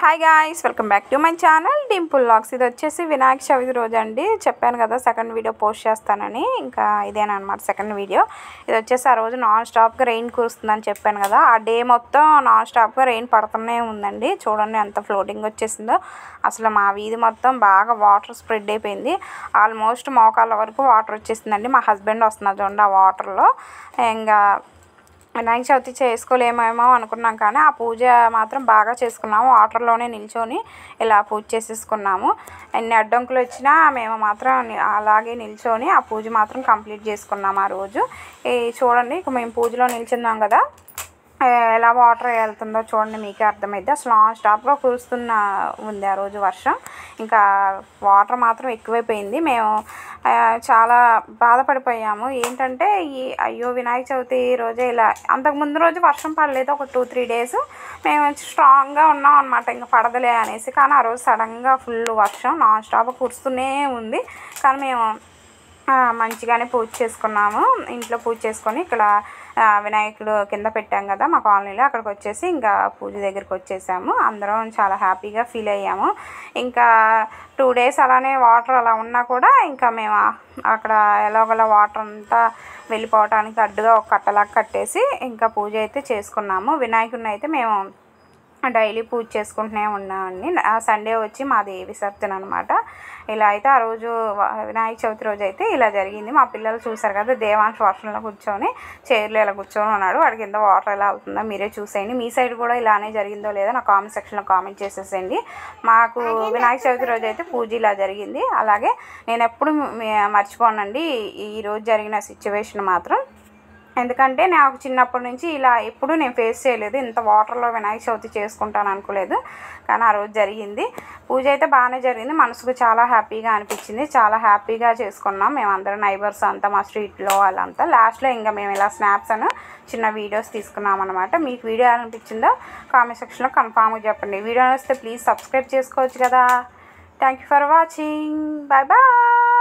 Hi guys, welcome back to my channel Dimple vlogs. ఇది వచ్చేసి వినాయక చవితి రోజు అండి. చెప్పాను కదా సెకండ్ వీడియో పోస్ట్ చేస్తానని, ఇంకా ఇదేనమాట సెకండ్ వీడియో. ఇది వచ్చేసి ఆ రోజు నాన్ స్టాప్గా రెయిన్ కురుస్తుందని చెప్పాను కదా. ఆ డే మొత్తం నాన్ స్టాప్గా రెయిన్ పడుతూనే ఉందండి. చూడండి ఎంత ఫ్లోటింగ్ వచ్చేసిందో. అసలు మా వీధి మొత్తం బాగా వాటర్ స్ప్రెడ్ అయిపోయింది. ఆల్మోస్ట్ మోకాళ్ళ వరకు వాటర్ వచ్చేసిందండి. మా హస్బెండ్ వస్తున్నారు చూడండి ఆ వాటర్లో. ఇంకా వినాయక చవితి చేసుకోలేమేమో అనుకున్నాం, కానీ ఆ పూజ మాత్రం బాగా చేసుకున్నాము. వాటర్లోనే నిల్చొని ఇలా పూజ చేసేసుకున్నాము. ఎన్ని అడ్డంకులు వచ్చినా మేము మాత్రం అలాగే నిల్చొని ఆ పూజ మాత్రం కంప్లీట్ చేసుకున్నాము ఆ రోజు. చూడండి, ఇక మేము పూజలో నిల్చున్నాం కదా, ఎలా వాటర్ వెళ్తుందో చూడండి, మీకే అర్థమైంది. అసలు నాన్ స్టాప్గా కురుస్తున్న ఉంది ఆ రోజు వర్షం. ఇంకా వాటర్ మాత్రం ఎక్కువైపోయింది. మేము చాలా బాధపడిపోయాము. ఏంటంటే అయ్యో వినాయక చవితి రోజే ఇలా, అంతకుముందు రోజు వర్షం పడలేదు, ఒక 2-3 డేస్ మేము స్ట్రాంగ్గా ఉన్నాం అనమాట, ఇంకా పడదలే అనేసి. కానీ ఆ రోజు సడన్గా ఫుల్ వర్షం నాన్ స్టాప్ కురుస్తూనే ఉంది. కానీ మేము మంచిగానే పూజ చేసుకున్నాము. ఇంట్లో పూజ చేసుకొని ఇక్కడ వినాయకుడు కింద పెట్టాం కదా మా కాలనీలో, అక్కడికి వచ్చేసి ఇంకా పూజ దగ్గరికి వచ్చేసాము. అందరం చాలా హ్యాపీగా ఫీల్ అయ్యాము. ఇంకా 2 డేస్ అలానే వాటర్ అలా ఉన్నా కూడా ఇంకా మేము అక్కడ ఎలాగోలా వాటర్ అంతా వెళ్ళిపోవటానికి అడ్డుగా ఒక కట్టలాగా కట్టేసి ఇంకా పూజ అయితే చేసుకున్నాము. వినాయకుడిని అయితే మేము డైలీ పూజ చేసుకుంటూనే ఉన్నామండి. సండే వచ్చి మాది విసర్జన అనమాట. ఇలా అయితే ఆ రోజు వినాయక చవితి రోజు అయితే ఇలా జరిగింది. మా పిల్లలు చూసారు కదా, దేవాంశ్ వర్షంలో కూర్చొని చైర్లో ఇలా కూర్చొని ఉన్నాడు. వాడి కింద వాటర్ ఎలా అవుతుందో మీరే చూసేయండి. మీ సైడ్ కూడా ఇలానే జరిగిందో లేదో నా కామెంట్ సెక్షన్లో కామెంట్ చేసేసేయండి. మాకు వినాయక చవితి రోజు అయితే పూజ ఇలా జరిగింది. అలాగే నేను ఎప్పుడు మర్చిపోనండి ఈరోజు జరిగిన సిచ్యువేషన్ మాత్రం. ఎందుకంటే నాకు చిన్నప్పటి నుంచి ఇలా ఎప్పుడూ నేను ఫేస్ చేయలేదు, ఇంత వాటర్లో వినాయక చవితి చేసుకుంటాను అనుకోలేదు. కానీ ఆ రోజు జరిగింది. పూజ అయితే బాగానే జరిగింది. మనసుకు చాలా హ్యాపీగా అనిపించింది. చాలా హ్యాపీగా చేసుకున్నాం మేమందరం, నైబర్స్ అంతా, మా స్ట్రీట్లో వాళ్ళంతా. లాస్ట్లో ఇంకా మేము ఇలా స్నాప్స్ అని చిన్న వీడియోస్ తీసుకున్నాం అనమాట. మీకు వీడియో అనిపించిందో కామెంట్ సెక్షన్లో కన్ఫామ్గా చెప్పండి. వీడియో వస్తే ప్లీజ్ సబ్స్క్రైబ్ చేసుకోవచ్చు కదా. Thank you for watching. Bye bye.